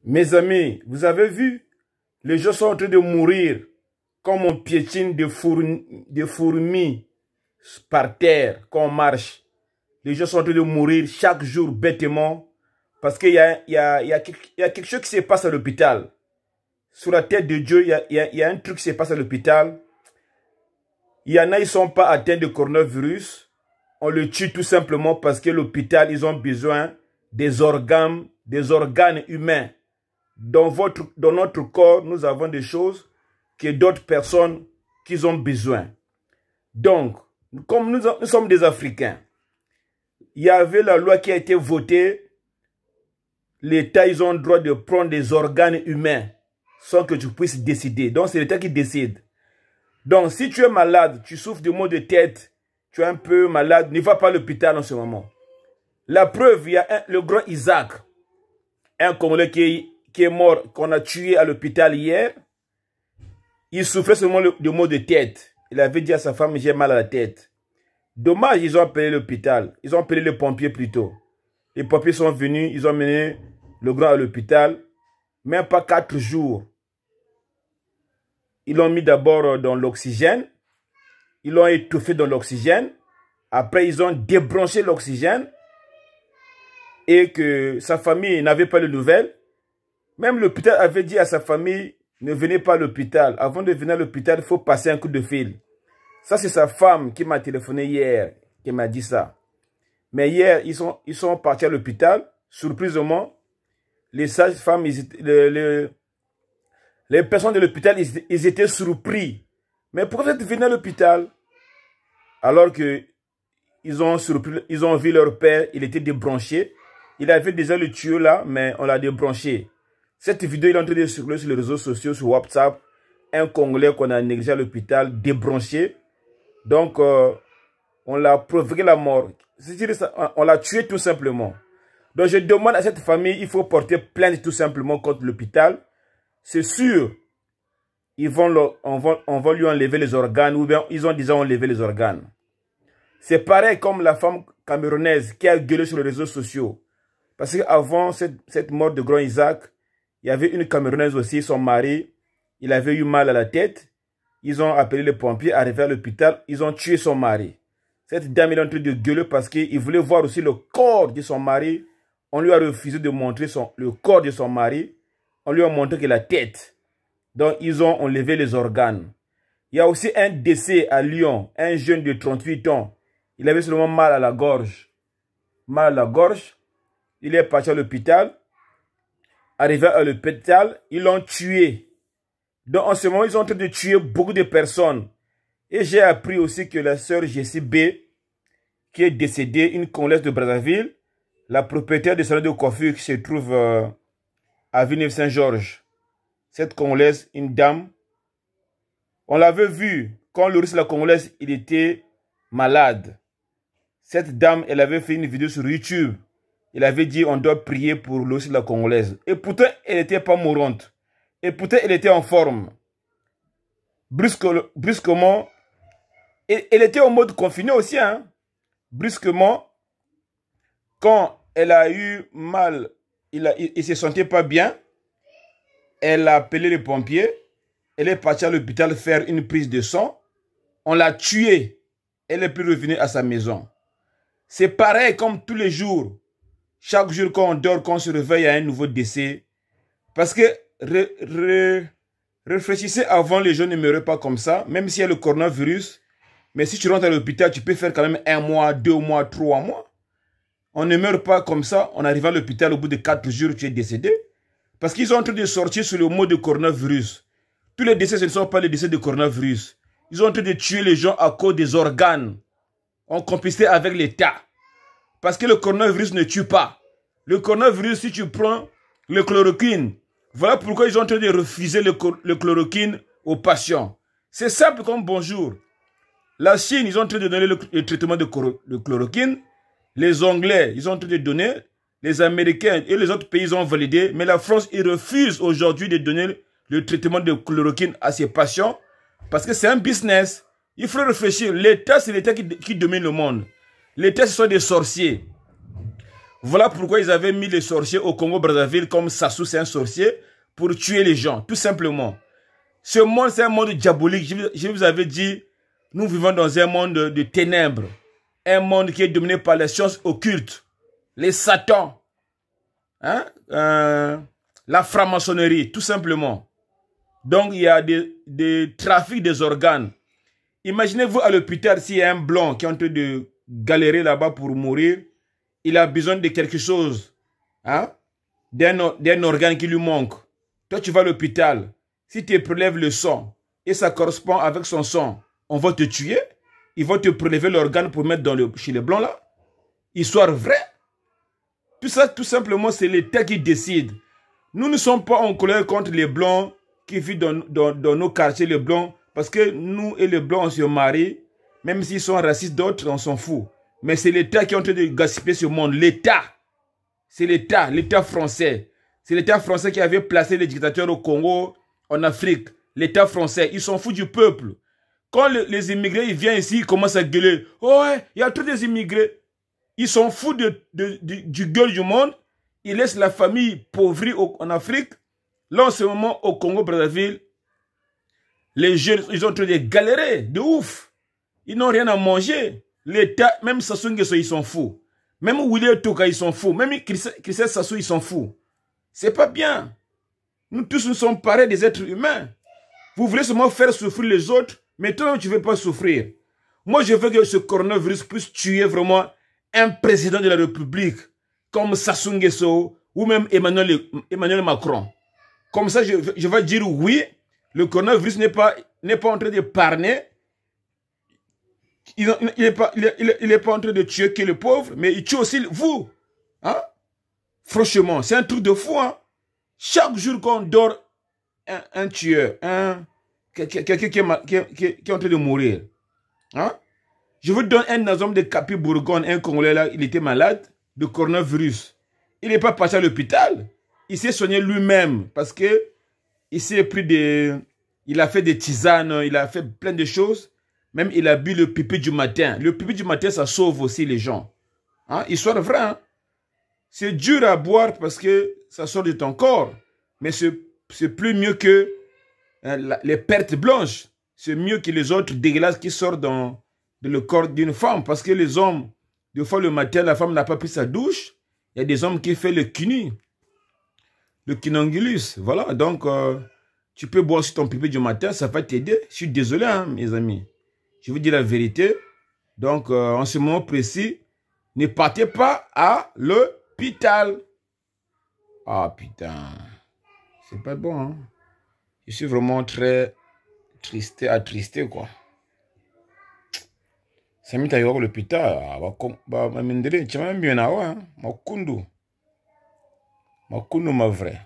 Mes amis, vous avez vu, les gens sont en train de mourir comme on piétine des fourmis par terre quand on marche. Les gens sont en train de mourir chaque jour bêtement parce qu'il y a quelque chose qui se passe à l'hôpital. Sur la tête de Dieu, il y a un truc qui se passe à l'hôpital. Il y en a, ils ne sont pas atteints de coronavirus. On le tue tout simplement parce que l'hôpital, ils ont besoin des organes humains. Dans notre corps, nous avons des choses que d'autres personnes qui ont besoin. Donc, comme nous sommes des Africains, il y avait la loi qui a été votée. L'État, ils ont le droit de prendre des organes humains sans que tu puisses décider. Donc, c'est l'État qui décide. Donc, si tu es malade, tu souffres de maux de tête, tu es un peu malade, ne va pas à l'hôpital en ce moment. La preuve, il y a le grand Isaac, un Congolais qui est mort, qu'on a tué à l'hôpital hier. Il souffrait seulement de maux de tête. Il avait dit à sa femme, j'ai mal à la tête. Dommage, ils ont appelé l'hôpital. Ils ont appelé les pompiers plutôt. Les pompiers sont venus, ils ont mené le grand à l'hôpital. Même pas 4 jours. Ils l'ont mis d'abord dans l'oxygène. Ils l'ont étouffé dans l'oxygène. Après, ils ont débranché l'oxygène. Et que sa famille n'avait pas de nouvelles. Même l'hôpital avait dit à sa famille, ne venez pas à l'hôpital. Avant de venir à l'hôpital, il faut passer un coup de fil. Ça, c'est sa femme qui m'a téléphoné hier, qui m'a dit ça. Mais hier, ils sont partis à l'hôpital. Surprisement, les sages-femmes, les personnes de l'hôpital, ils étaient surpris. Mais pourquoi vous êtes venus à l'hôpital? Alors que ils ont vu leur père, il était débranché. Il avait déjà le tuyau là, mais on l'a débranché. Cette vidéo, il est en train de circuler sur les réseaux sociaux, sur WhatsApp. Un Congolais qu'on a négligé à l'hôpital, débranché. Donc, on l'a provoqué la mort. On l'a tué tout simplement. Donc, je demande à cette famille, il faut porter plainte tout simplement contre l'hôpital. C'est sûr, on va lui enlever les organes ou bien ils ont déjà enlevé les organes. C'est pareil comme la femme camerounaise qui a gueulé sur les réseaux sociaux. Parce qu'avant cette mort de grand Isaac, il y avait une Camerounaise aussi, son mari, il avait eu mal à la tête. Ils ont appelé les pompiers, arrivé à l'hôpital, ils ont tué son mari. Cette dame, elle est en train de gueuler parce qu'il voulait voir aussi le corps de son mari. On lui a refusé de montrer le corps de son mari. On lui a montré que la tête. Donc, ils ont enlevé les organes. Il y a aussi un décès à Lyon, un jeune de 38 ans. Il avait seulement mal à la gorge. Mal à la gorge. Il est parti à l'hôpital. Arrivé à l'hôpital, ils l'ont tué. Donc, en ce moment, ils sont en train de tuer beaucoup de personnes. Et j'ai appris aussi que la sœur Jessie B, qui est décédée, une Congolaise de Brazzaville, la propriétaire de salon de coiffure qui se trouve à Villeneuve-Saint-Georges. Cette Congolaise, une dame, on l'avait vu quand Loris la Congolaise, il était malade. Cette dame, elle avait fait une vidéo sur YouTube. Elle avait dit on doit prier pour Loris la Congolaise. Et pourtant, elle n'était pas mourante. Et pourtant, elle était en forme. Brusquement, elle était en mode confiné aussi. Hein? Brusquement, quand elle a eu mal, il ne se sentait pas bien, elle a appelé les pompiers. Elle est partie à l'hôpital faire une prise de sang. On l'a tuée. Elle est plus revenue à sa maison. C'est pareil comme tous les jours. Chaque jour quand on dort, quand on se réveille, il y a un nouveau décès. Parce que réfléchissez avant, les gens ne meurent pas comme ça. Même s'il y a le coronavirus. Mais si tu rentres à l'hôpital, tu peux faire quand même 1 mois, 2 mois, 3 mois. On ne meurt pas comme ça. On arrive à l'hôpital, au bout de 4 jours, tu es décédé. Parce qu'ils sont en train de sortir sur le mot de coronavirus. Tous les décès, ce ne sont pas les décès de coronavirus. Ils sont en train de tuer les gens à cause des organes. En complicité avec l'État. Parce que le coronavirus ne tue pas. Le coronavirus, si tu prends le chloroquine, voilà pourquoi ils sont en train de refuser le chloroquine aux patients. C'est simple comme bonjour. La Chine, ils sont en train de donner le traitement de chloroquine. Les Anglais, ils sont en train de donner. Les Américains et les autres pays, ils ont validé. Mais la France, ils refusent aujourd'hui de donner le traitement de chloroquine à ses patients. Parce que c'est un business. Il faut réfléchir. L'État, c'est l'État qui domine le monde. L'État, ce sont des sorciers. Voilà pourquoi ils avaient mis les sorciers au Congo-Brazzaville comme Sassou, c'est un sorcier, pour tuer les gens, tout simplement. Ce monde, c'est un monde diabolique. Je vous avais dit, nous vivons dans un monde de ténèbres. Un monde qui est dominé par les sciences occultes, les satans, hein? La franc-maçonnerie, tout simplement. Donc, il y a des trafics des organes. Imaginez-vous à l'hôpital s'il y a un blanc qui est en train de galérer là-bas pour mourir. Il a besoin de quelque chose, hein? D'un organe qui lui manque. Toi, tu vas à l'hôpital. Si tu prélèves le sang et ça correspond avec son sang, on va te tuer. Ils vont te prélever l'organe pour mettre chez les blancs là. Histoire vraie. Tout ça, tout simplement, c'est l'État qui décide. Nous ne sommes pas en colère contre les blancs qui vivent dans nos quartiers, les blancs, parce que nous et les blancs, on se marie. Même s'ils sont racistes, d'autres, on s'en fout. Mais c'est l'État qui est en train de gaspiller ce monde. L'État. C'est l'État, l'État français. C'est l'État français qui avait placé les dictateurs au Congo, en Afrique. L'État français, ils s'en foutent du peuple. Quand les immigrés ils viennent ici, ils commencent à gueuler. Oh ouais, il y a tous des immigrés. Ils s'en foutent du gueule du monde. Ils laissent la famille pauvrie en Afrique. Là, en ce moment, au Congo-Brazzaville, les jeunes, ils ont en train de galérer, de ouf. Ils n'ont rien à manger. L'État, même Sassou Nguesso, ils s'en foutent. Même William Toka, ils s'en foutent. Même Christophe Sassou, ils s'en foutent. C'est pas bien. Nous tous, nous sommes pareils des êtres humains. Vous voulez seulement faire souffrir les autres, mais toi, tu ne veux pas souffrir. Moi, je veux que ce coronavirus puisse tuer vraiment un président de la République, comme Sassou Nguesso, ou même Emmanuel Macron. Comme ça, je vais dire oui, le coronavirus n'est pas en train de parner. Il n'est pas en train de tuer que le pauvre, mais il tue aussi vous. Hein? Franchement, c'est un truc de fou. Hein? Chaque jour qu'on dort, un tueur, quelqu'un qui est en train de mourir. Hein? Je vous donne un exemple de Capi Bourgogne, un Congolais là, il était malade de coronavirus. Il n'est pas passé à l'hôpital. Il s'est soigné lui-même parce que il a fait des tisanes, il a fait plein de choses. Même il a bu le pipi du matin. Le pipi du matin, ça sauve aussi les gens. Hein? Histoire vraie. Hein? C'est dur à boire parce que ça sort de ton corps. Mais c'est plus mieux que les pertes blanches. C'est mieux que les autres dégueulasses qui sortent dans le corps d'une femme. Parce que les hommes, des fois le matin, la femme n'a pas pris sa douche. Il y a des hommes qui font le cuni. Le cunongulus. Voilà. Donc, tu peux boire sur ton pipi du matin. Ça va t'aider. Je suis désolé, hein, mes amis. Je vous dis la vérité. Donc, en ce moment précis, ne partez pas à l'hôpital. Ah, putain. C'est pas bon, hein. Je suis vraiment très attristé, quoi. Ça m'est arrivé à l'hôpital. Ma vrai.